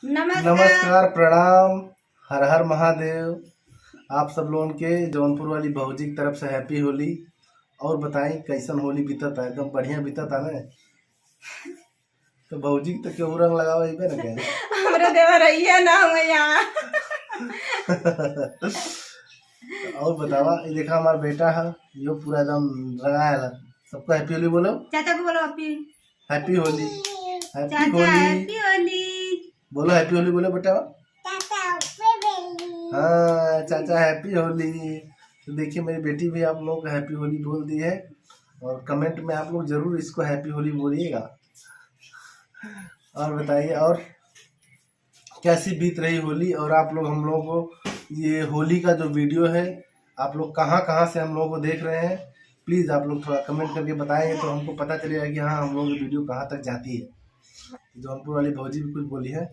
नमस्कार, प्रणाम, हर हर महादेव। आप सब लोगों के जौनपुर वाली भौजी की तरफ से हैप्पी होली। और बताएं कैसन होली बीतता है? एकदम बढ़िया बीतता ना। तो भौजी तो क्यों रंग लगाओ इबे ना क्या? हमरे देवरैया ना हुए यहाँ। और बतावा, ये देखा हमारा बेटा है, यो पूरा एकदम रंगाया है। सबको हैप्पी होली बोलो। चाचा को बोलो हैप्पी होली, हैप्पी चाचा होली हैप्पी होली बोलो। हैप्पी होली बोलो बेटा। हाँ, चाचा हैप्पी होली। तो देखिए मेरी बेटी भी आप लोग हैप्पी होली बोल दी है। और कमेंट में आप लोग जरूर इसको हैप्पी होली बोलिएगा। और बताइए, और कैसी बीत रही होली? और आप लोग हम लोगों को ये होली का जो वीडियो है, आप लोग कहाँ कहाँ से हम लोगों को देख रहे हैं, प्लीज़ आप लोग थोड़ा कमेंट करके बताएंगे तो हमको पता चलेगा कि हाँ हम लोगों की वीडियो कहाँ तक जाती है। जौनपुर वाली भौजी भी कुछ बोली है।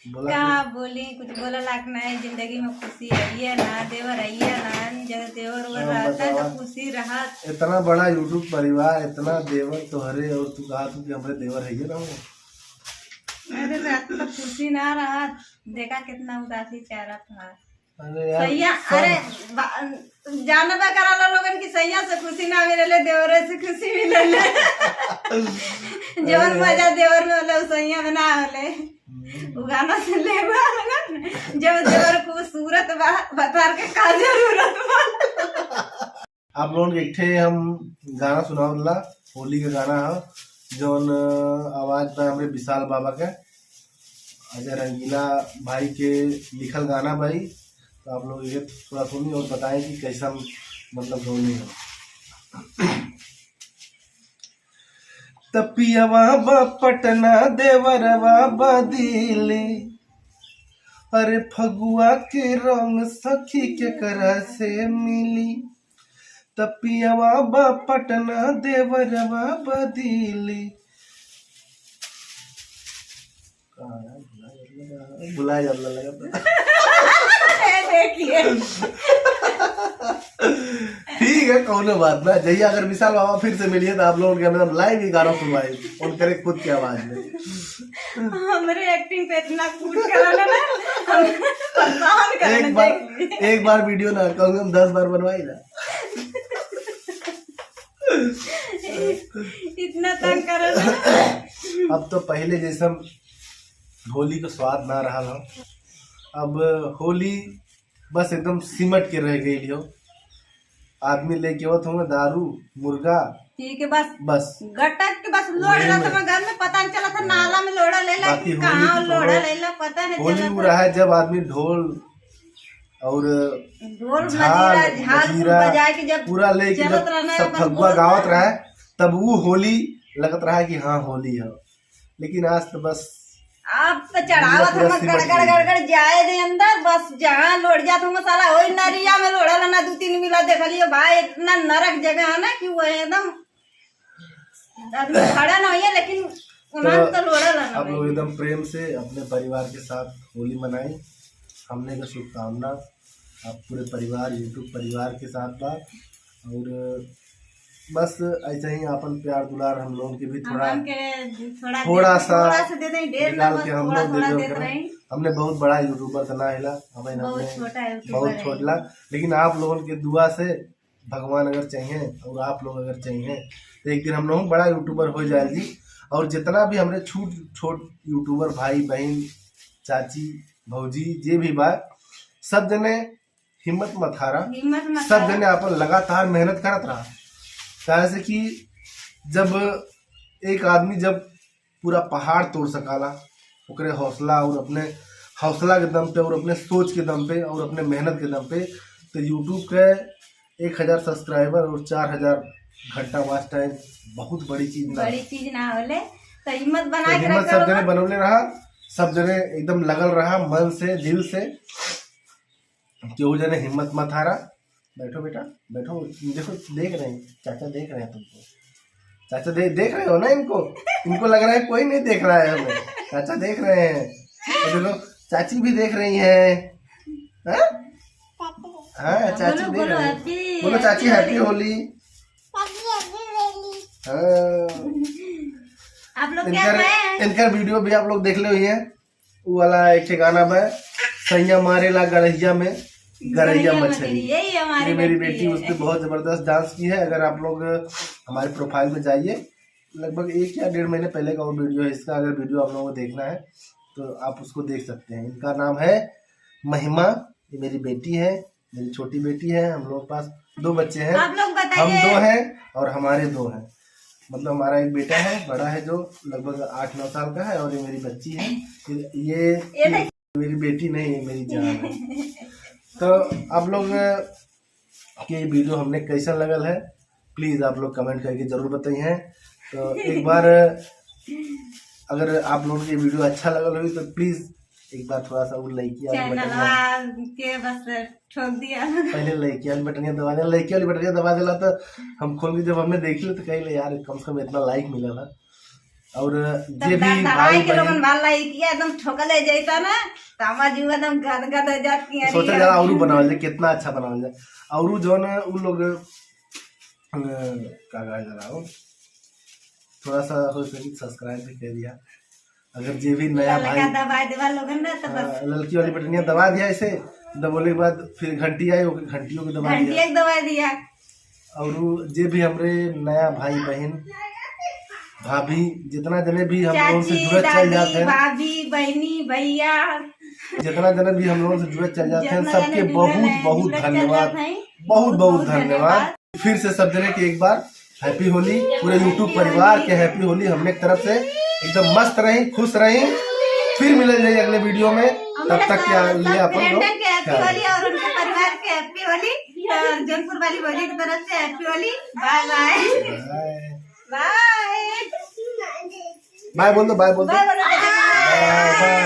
क्या बोली? कुछ बोला लाख ना है। जिंदगी में खुशी है ना, देवर है ना, जब देवर रहता है तो खुशी रहा। इतना बड़ा यूट्यूब परिवार, इतना देवर तो हरे, और तू कहा तू कि हमारे देवर है ना। अरे रात तो खुशी ना रहा, देखा कितना उदासी चेहरा था। अरे यार, सैया, अरे जानबा करा लो लोगन की सैया से खुशी ना मिले, देवरे से खुशी मिले। जवन मजा देवर में होले सैया में ना होले। वो गाना सुन ले जब देवर खूबसूरत बता के का जरूरत बा। आप लोगों के इकट्ठे हम गाना सुनावला, होली का गाना है जौन आवाज पे हमारे विशाल बाबा के, अजय रंगीला भाई के लिखल गाना भाई। तो आप लोग ये थोड़ा सुनिए और बताएं कि कैसा मतलब होली है। तपियावा बा पटना देवरवा बदीली, अरे फगुआ के रंग सखी के करा से मिली। तपियावा बा पटना देवरवा बदीली। बुलाया जा लगा। देखिए ठीक है, कौन बात ना जहिया अगर विशाल बाबा फिर से मिलिए तो आप लोगों के मतलब लाइव ही गाना सुनवाए उन करे खुद की आवाज में। हमारे एक्टिंग पे इतना कूट कराना ना, परेशान करना। एक बार वीडियो ना कम से कम 10 बार बनवाई ना। इतना तंग करना। अब तो पहले जैसा होली का स्वाद ना रहा ना। अब होली बस एकदम सिमट के रह गई हो। आदमी लेके आवत होंगे दारू मुर्गा, ठीक है, बस गटक के बस लोड़ रहा था। मैं घर में पता नहीं चला था, नाला में लोड़ा ले ला, कहाँ लोड़ा ले ला पता नहीं होली हो रहा है जब आदमी ढोल और झाल बजा के जब पूरा लेके सब फगुआ गावत रहा है, तब वो होली लगत रहा है कि हाँ होली है। लेकिन आज तो बस आप तो चढ़ावत हम गड़गड़ गड़गड़ जाए दे अंदर, बस जहाँ लोड़ जात हम साला वही नरिया में लोड़ा ना 2-3 मिला देख लियो भाई। इतना नरक जगह है ना कि वो एकदम खड़ा ना है, लेकिन तो लोड़ा ना। आप लोग एकदम प्रेम से अपने परिवार के साथ होली मनाएं। हमने का शुभकामना आप पूरे परिवार यूट्यूब परिवार के साथ बा। और बस ऐसे ही अपन प्यार दुलार हम लोगों की भी थोड़ा सा निकाल के हम लोग दे रहे। हमने बहुत बड़ा यूट्यूबर तो ना हिला, हमें बहुत छोटा, लेकिन आप लोगों के दुआ से भगवान अगर चाहिए और आप लोग अगर चाहिए तो एक दिन हम लोग बड़ा यूट्यूबर हो जाएगी। और जितना भी हमारे छोट यूट्यूबर भाई बहन चाची भौजी जे भी बात, सब जने हिम्मत मत हारा, सब जने अपन लगातार मेहनत करत रहा। कैसे कि जब एक आदमी जब पूरा पहाड़ तोड़ सकाला, ओकरे हौसला और अपने हौसला के दम पे और अपने सोच के दम पे और अपने मेहनत के दम पे, तो यूट्यूब के 1000 सब्सक्राइबर और 4000 घंटा वॉच टाइम बहुत बड़ी चीज ना होले। तो हिम्मत बना के हिम्मत सब जने बनवले रहा, सब जने एकदम लगल रहा मन से दिल से। क्यों जने हिम्मत मत हारा। बैठो बेटा बैठो, देखो देख रहे हैं चाचा, देख रहे हैं तुमको। चाचा देख रहे हो ना इनको लग रहा है कोई नहीं देख रहा है हमें। चाचा देख रहे हैं, तो देखो चाची भी देख रही है। हाँ चाची देख रही है। बोलो चाची हैप्पी होली। आप लोग क्या इनका वीडियो भी आप लोग देख ले हुई है। वो वाला एक गाना में सैया मारेला गड़हिया में गड़हिया मछली। यही ये हमारी मेरी बेटी उस पर बहुत जबरदस्त डांस की है। अगर आप लोग हमारे प्रोफाइल में जाइए, लगभग 1 या 1.5 महीने पहले का वो वीडियो है इसका। अगर वीडियो आप लोगों को देखना है तो आप उसको देख सकते हैं। इनका नाम है महिमा। ये मेरी बेटी है, मेरी छोटी बेटी है। हम लोग पास 2 बच्चे हैं, आप लोग हम बताइए। 2 हैं और हमारे 2 हैं। मतलब हमारा एक बेटा है बड़ा है जो लगभग 8-9 साल का है, और ये मेरी बच्ची है। ये मेरी बेटी नहीं, ये मेरी जान है। तो आप लोग के ये वीडियो हमने कैसा लगल है प्लीज़ आप लोग कमेंट करके ज़रूर बताइए। तो एक बार अगर आप लोगों को ये वीडियो अच्छा लगल होगी तो प्लीज़ एक बार थोड़ा सा वो लाइकी वाली बटन के बस ठोक दिया। पहले लाइकी वाली बटनिया दबा देना। लाइकी वाली बटनिया दबा देना तो हम खोल के जब हमने देख लिया तो कहीं यार कम से कम इतना लाइक मिला था। और जे भी भाई के लोगन भाल लाइक किया एकदम ठोकले जैसा ना तो हमार जीव एकदम गदगद हो जाती है। सोचा जरा और बनावल जाए, कितना अच्छा बनावल जाए। और जो ना उन लोग का जरा हो थोड़ा सा हो सके सब्सक्राइब भी कर दिया। अगर जे भी नया भाई दबा देवा लोगन ना तो बस लड़की वाली बटनिया दबा दिया, इसे दबाने के बाद फिर घंटी आई, घंटियों को दबा दिया। और जे भी हमरे नया भाई बहन भाभी जितना जने भी हम लोगों से जुड़े चल जाते हैं, भाभी बहनी भैया जितना जने भी हम लोगों से जुड़े चल जाते हैं, सबके बहुत बहुत धन्यवाद, बहुत बहुत धन्यवाद। फिर से सब जने की एक बार हैप्पी होली। पूरे यूट्यूब परिवार के हैप्पी होली हमने तरफ से। एकदम मस्त रही, खुश रही। फिर मिले जाइए अगले वीडियो में। तब तक क्या लिए अपन लोग और उनके परिवार के हैप्पी होली, जौनपुर वाली होली की तरफ से happy Holi. Bye bye bye bye बोल दो, बाय बोल दो। बाय।